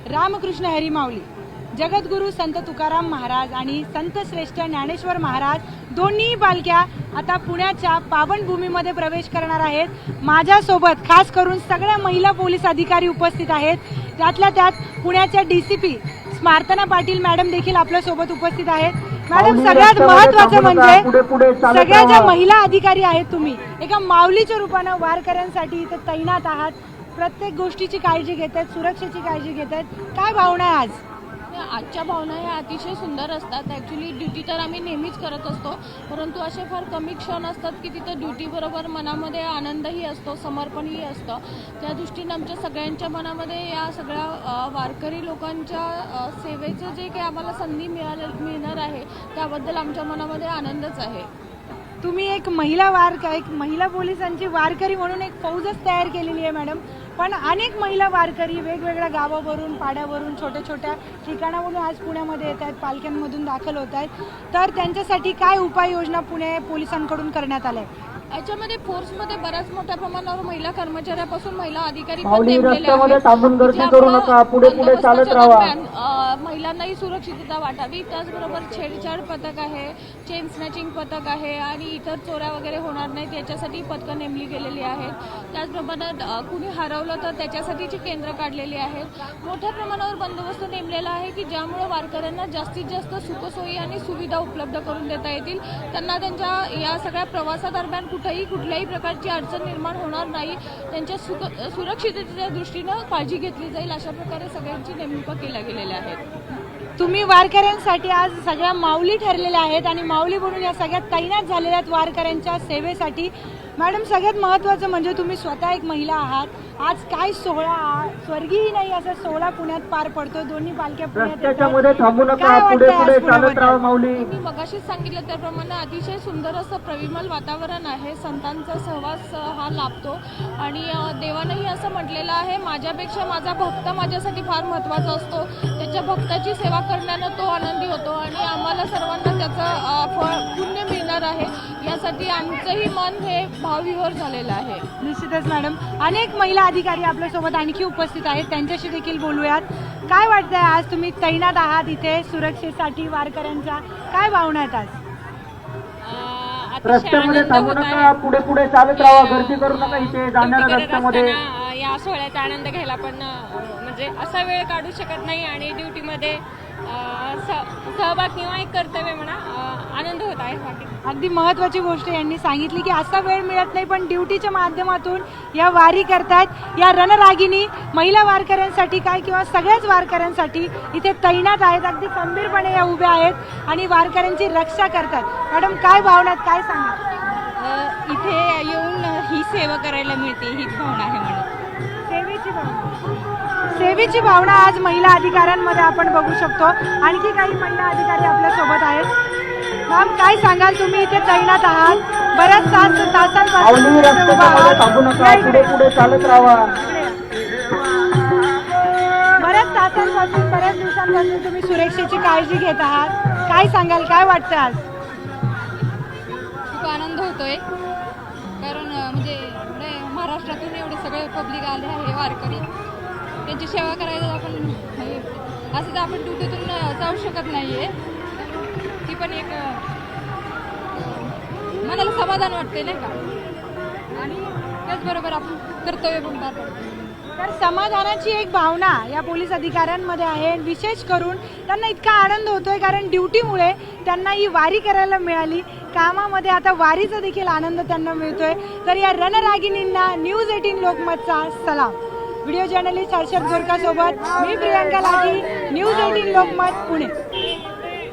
रामकृष्ण हरी माऊली, जगद्गुरू संत तुकाराम महाराज आणि संत श्रेष्ठ ज्ञानेश्वर महाराज दोन्ही पालख्या आता पुण्याच्या पावनभूमीमध्ये प्रवेश करणार आहेत। माझ्यासोबत खास करून सगळ्या महिला पोलीस अधिकारी उपस्थित आहेत। त्यातल्या त्यात पुण्याच्या डीसीपी स्मार्तना पाटील मॅडम देखील आपल्या सोबत उपस्थित आहेत। मॅडम, सगळ्यात महत्त्वाचं म्हणजे सगळ्या ज्या महिला अधिकारी आहेत तुम्ही एका माऊलीच्या रूपानं वारकऱ्यांसाठी इथे तैनात आहात, प्रत्येक गोष्टीची काळजी घेतात, सुरक्षेची काळजी घेतात, काय भावना आहे आज? आजच्या भावना ह्या अतिशय सुंदर असतात। ॲक्च्युली ड्युटी तर आम्ही नेहमीच करत असतो, परंतु असे फार कमी क्षण असतात की तिथे ड्युटीबरोबर मनामध्ये आनंदही असतो, समर्पणही असतं। त्या दृष्टीने आमच्या सगळ्यांच्या मनामध्ये या सगळ्या वारकरी लोकांच्या सेवेचं जे काही आम्हाला संधी मिळणार आहे त्याबद्दल आमच्या मनामध्ये आनंदच आहे। तुम्ही एक महिला पोलिसांची वारकरी म्हणून एक फौजच तयार केलेली आहे मॅडम, पण अनेक महिला वारकरी वेगवेगळ्या गावावरून, पाड्यावरून, छोट्या छोट्या ठिकाणावरून आज पुण्यामध्ये येत आहेत, पालख्यांमधून दाखल होत आहेत, तर त्यांच्यासाठी काय उपाययोजना पुणे पोलिसांकडून करण्यात आल्या आहेत? याच्यामध्ये फोर्समध्ये बऱ्याच मोठ्या प्रमाणावर महिला कर्मचाऱ्यापासून महिला अधिकारी पण नेमलेले आहेत। महिलांनाही सुरक्षितता वाटावी, त्याचबरोबर छेडछाड पथक आहे, चेन स्नॅचिंग पथक आहे आणि इतर चोऱ्या वगैरे होणार नाहीत याच्यासाठी पथकं नेमली गेलेली आहेत। त्याचप्रमाणे कुणी हरवलं तर त्याच्यासाठीची केंद्र काढलेली आहेत। मोठ्या प्रमाणावर बंदोबस्त नेमलेला आहे की ज्यामुळे वारकऱ्यांना जास्तीत जास्त सुखसोयी आणि सुविधा उपलब्ध करून देता येतील, त्यांना त्यांच्या या सगळ्या प्रवासादरम्यान कुठल्याही प्रकारची अडचण निर्माण होणार नाही, त्यांच्या सुरक्षिततेच्या दृष्टीनं काळजी घेतली जाईल, अशा प्रकारे सगळ्यांची नेमणुका केल्या गेलेल्या आहेत। तुम्ही वारकऱ्यांसाठी आज सगळ्या माऊली ठरलेल्या आहेत आणि माऊली म्हणून या सगळ्यात तैनात झालेल्या आहेत वारकऱ्यांच्या सेवेसाठी। मॅडम, सगळ्यात महत्त्वाचं म्हणजे तुम्ही स्वतः एक महिला आहात, आज काय सोहळा, स्वर्गीही नाही असा सोहळा पुण्यात पार पडतो, दोन्ही पालख्या पुण्यात मी मगाशीच सांगितलं त्याप्रमाणे अतिशय सुंदर असं प्रविमल वातावरण आहे, संतांचा सहवास हा लाभतो आणि देवानंही असं म्हटलेलं आहे, माझ्यापेक्षा माझा भक्त माझ्यासाठी फार महत्त्वाचा असतो, त्याच्या भक्ताची सेवा करण्यानं तो आनंदी होतो आणि आम्हाला सर्वांना त्याचं पुण्य मिळणार आहे, यासाठी आमचंही मन हे भावविवर झालेलं आहे। निश्चितच मॅडम, अनेक महिला अधिकारी आपल्यासोबत आणखी उपस्थित आहेत, त्यांच्याशी देखील बोलूयात। काय वाटतंय आज तुम्ही तैनात आहात इथे सुरक्षेसाठी वारकऱ्यांच्या, काय भावना आहेत आज? रस्त्यामध्ये थांबू नका, पुढे पुढे चालत राहा, गर्दी करू नका इथे जाणाऱ्या रस्त्यामध्ये। या सोहळ्याचा आनंद घ्यायला पण म्हणजे असा वेळ काढू शकत नाही आणि ड्युटीमध्ये सहभाग किंवा एक कर्तव्य म्हणा आनंद होत आहे। अगदी महत्त्वाची गोष्ट यांनी सांगितली की असा वेळ मिळत नाही, पण ड्युटीच्या माध्यमातून या वारी करतात। या रणरागिणी महिला वारकऱ्यांसाठी काय किंवा सगळ्याच वारकऱ्यांसाठी इथे तैनात आहेत, अगदी खंबीरपणे या उभ्या आहेत आणि वारकऱ्यांची रक्षा करतात। मॅडम, काय भावना आहेत, काय सांगा? इथे येऊन ही सेवा करायला मिळते हीच भावना आहे म्हणून सेवेची भावना आज महिला अधिकाऱ्यांमध्ये आपण बघू शकतो। आणखी काही महिला अधिकारी आपल्या सोबत आहेत। मॅम, काय सांगाल, तुम्ही इथे तैनात आहात, बऱ्याच तासांपासून बऱ्याच दिवसांपासून तुम्ही सुरक्षेची काळजी घेत आहात, काय सांगाल, काय वाटतं आज? खूप आनंद होतोय, कारण म्हणजे महाराष्ट्रातून एवढे सगळे पब्लिक आले आहे, वारकरी, त्यांची सेवा करायला आपण असं तर आपण ड्युटीतून जाऊ शकत नाहीये, ती पण एक मनाला समाधान वाटते नाही का, आणि त्याचबरोबर आपण कर्तव्य पण पार पडतो। तर समाधानाची एक भावना या पोलीस अधिकाऱ्यांमध्ये आहे। विशेष करून त्यांना इतका आनंद होतोय कारण ड्युटीमुळे त्यांना ही वारी करायला मिळाली, कामामध्ये आता वारीचा देखील आनंद त्यांना मिळतोय। तर या रणरागिणींना न्यूज 18 लोकमतचा सलाम। व्हिडिओ जर्नलिस्ट हर्षद गोरका सोबत मी प्रियांका लाठी, न्यूज 18 लोकमत, पुणे।